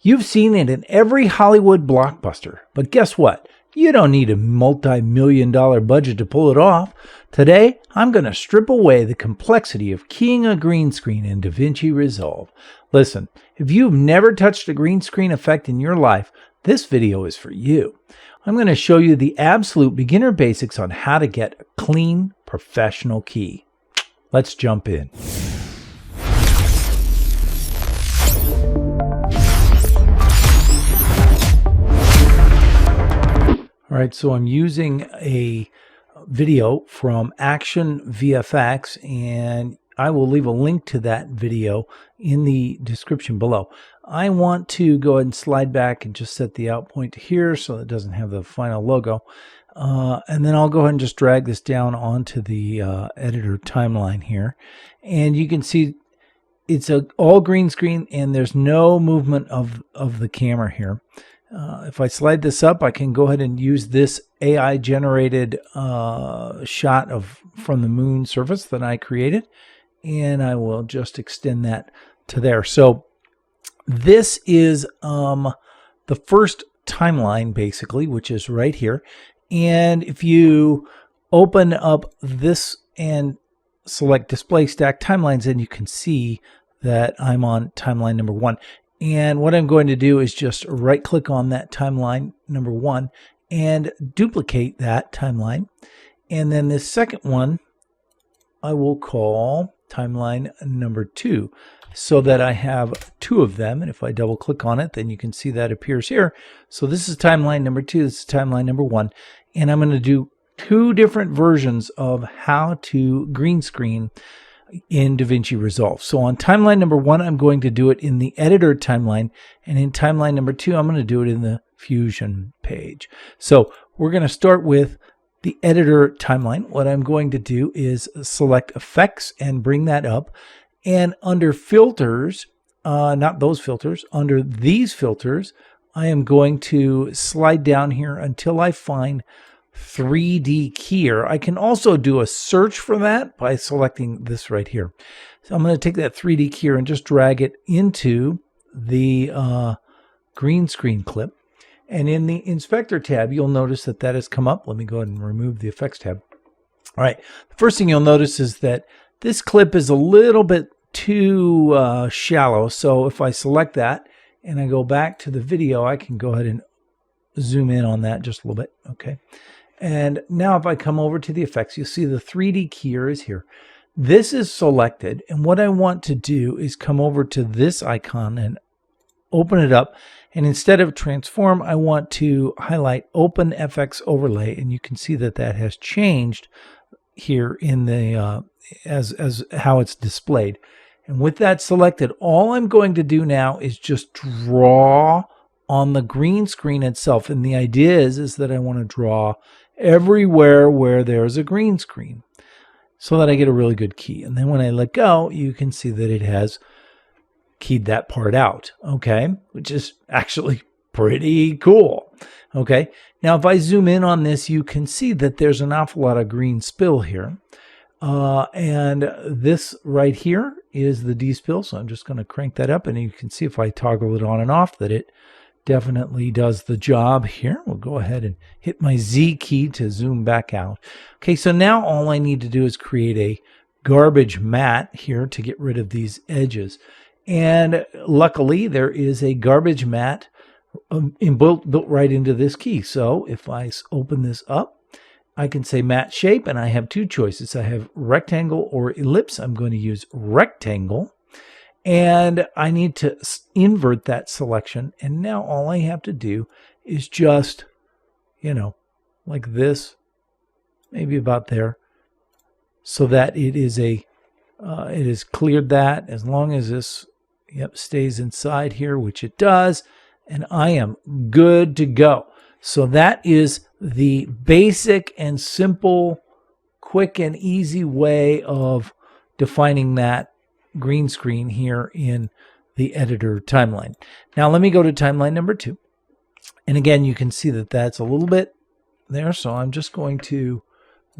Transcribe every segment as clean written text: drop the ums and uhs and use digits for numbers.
You've seen it in every Hollywood blockbuster, but guess what? You don't need a multi-million-dollar budget to pull it off. Today, I'm going to strip away the complexity of keying a green screen in DaVinci Resolve. Listen, if you've never touched a green screen effect in your life, this video is for you. I'm going to show you the absolute beginner basics on how to get a clean, professional key. Let's jump in. All right, so I'm using a video from Action VFX, and I will leave a link to that video in the description below. I want to go ahead and slide back and just set the out point to here so it doesn't have the final logo. And then I'll go ahead and just drag this down onto the editor timeline here. And you can see it's all green screen and there's no movement of the camera here. If I slide this up, I can go ahead and use this AI generated shot from the moon surface that I created, and I will just extend that to there. So this is the first timeline basically, which is right here. And if you open up this and select display stack timelines, then you can see that I'm on timeline number 1. And what I'm going to do is just right click on that timeline number 1 and duplicate that timeline. And then this second one I will call timeline number 2 so that I have 2 of them. And if I double click on it, then you can see that appears here. So this is timeline number 2, this is timeline number 1. And I'm going to do 2 different versions of how to green screen in DaVinci Resolve. So on timeline number 1, I'm going to do it in the editor timeline, and in timeline number 2, I'm going to do it in the Fusion page. So we're going to start with the editor timeline. What I'm going to do is select effects and bring that up, and under filters, not those filters, under these filters, I am going to slide down here until I find 3D keyer. I can also do a search for that by selecting this right here. So I'm going to take that 3D keyer and just drag it into the green screen clip. And in the inspector tab, you'll notice that that has come up. Let me go ahead and remove the effects tab. All right. The first thing you'll notice is that this clip is a little bit too shallow. So if I select that and I go back to the video, I can go ahead and zoom in on that just a little bit. Okay. And now if I come over to the effects, you'll see the 3D keyer is here. This is selected, and what I want to do is come over to this icon and open it up. And instead of transform, I want to highlight Open FX Overlay, and you can see that that has changed here in the as how it's displayed. And with that selected, all I'm going to do now is just draw on the green screen itself. And the idea is that I want to draw everywhere where there's a green screen so that I get a really good key. And then when I let go, you can see that it has keyed that part out, okay, which is actually pretty cool. Okay, now if I zoom in on this, you can see that there's an awful lot of green spill here. And this right here is the despill, so I'm just going to crank that up, and you can see if I toggle it on and off that it definitely does the job here. We'll go ahead and hit my Z key to zoom back out. Okay, so now all I need to do is create a garbage mat here to get rid of these edges. And luckily there is a garbage mat built right into this key. So if I open this up, I can say mat shape, and I have 2 choices. I have rectangle or ellipse. I'm going to use rectangle. And I need to invert that selection. And now all I have to do is just, like this, maybe about there, so that it is it has cleared that. As long as this, stays inside here, which it does, and I am good to go. So that is the basic and simple, quick and easy way of defining that green screen here in the editor timeline. Now let me go to timeline number 2. And again, you can see that that's a little bit there. So I'm just going to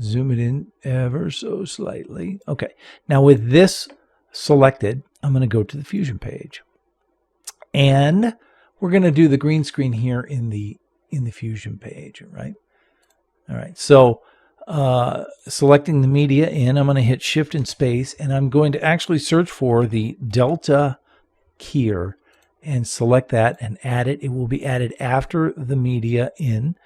zoom it in ever so slightly. Okay. Now with this selected, I'm going to go to the Fusion page. And we're going to do the green screen here in the Fusion page, right? All right, so selecting the media in, I'm going to hit Shift and Space, and I'm going to actually search for the Delta keyer and select that and add it. It will be added after the media in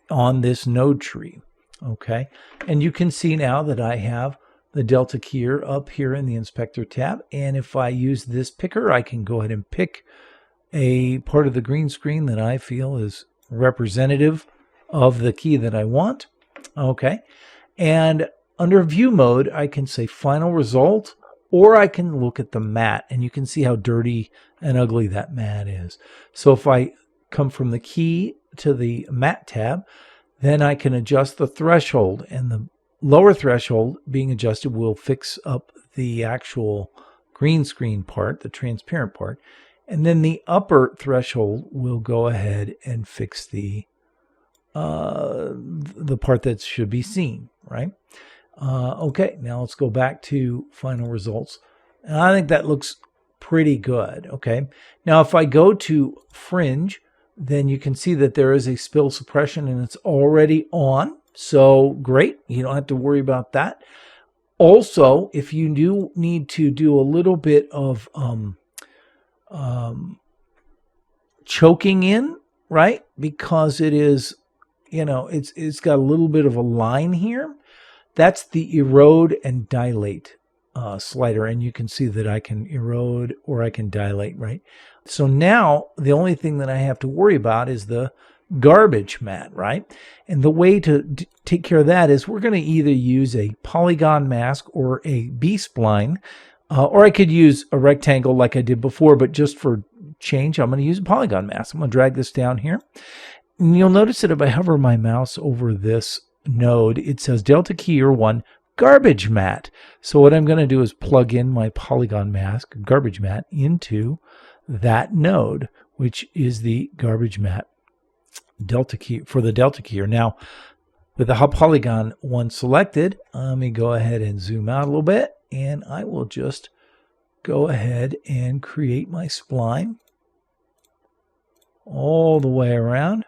on this node tree. Okay, and you can see now that I have the Delta keyer up here in the Inspector tab, and if I use this picker, I can go ahead and pick a part of the green screen that I feel is representative of the key that I want. Okay, and under view mode, I can say final result, or I can look at the matte, and you can see how dirty and ugly that matte is. So if I come from the key to the matte tab, then I can adjust the threshold, and the lower threshold being adjusted will fix up the actual green screen part, the transparent part, and then the upper threshold will go ahead and fix the part that should be seen, right? Okay, now let's go back to final results. And I think that looks pretty good. Okay, now if I go to fringe, then you can see that there is a spill suppression and it's already on. So great, you don't have to worry about that. Also, if you do need to do a little bit of choking in, right? Because it is, it's got a little bit of a line here. That's the erode and dilate slider, and you can see that I can erode or I can dilate, right? So now the only thing that I have to worry about is the garbage matte, right? And the way to take care of that is we're going to either use a polygon mask or a B-spline, or I could use a rectangle like I did before, but just for change, I'm going to use a polygon mask. I'm going to drag this down here. And you'll notice that if I hover my mouse over this node, it says Delta Keyer 1 Garbage Matte. So what I'm going to do is plug in my polygon mask, Garbage Matte, into that node, which is the Garbage Matte Delta Keyer for the Delta Keyer. Now, with the polygon one selected, let me go ahead and zoom out a little bit, and I will just go ahead and create my spline all the way around,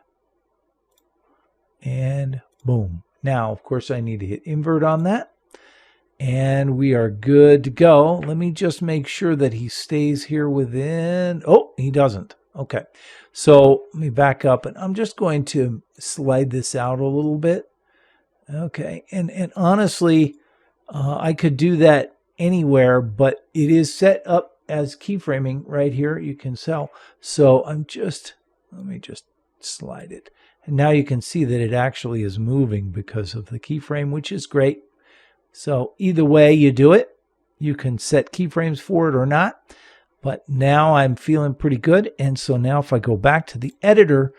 and boom. Now, of course, I need to hit invert on that, and we are good to go. Let me just make sure that he stays here within. Oh, he doesn't. Okay, so let me back up, and I'm just going to slide this out a little bit. Okay, and honestly, I could do that anywhere, but it is set up as keyframing right here. You can tell. So let me just slide it. And now you can see that it actually is moving because of the keyframe, which is great. So either way you do it, you can set keyframes for it or not. But now I'm feeling pretty good. And so now if I go back to the editor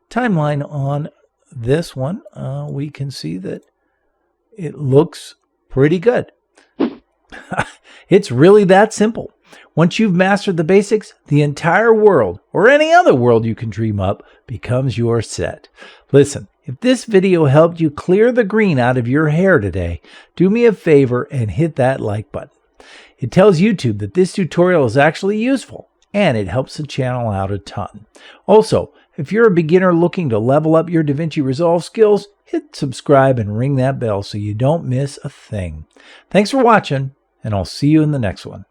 timeline on this one, we can see that it looks pretty good. It's really that simple. Once you've mastered the basics, the entire world, or any other world you can dream up, becomes your set. Listen, if this video helped you clear the green out of your hair today, do me a favor and hit that like button. It tells YouTube that this tutorial is actually useful, and it helps the channel out a ton. Also, if you're a beginner looking to level up your DaVinci Resolve skills, hit subscribe and ring that bell so you don't miss a thing. Thanks for watching, and I'll see you in the next one.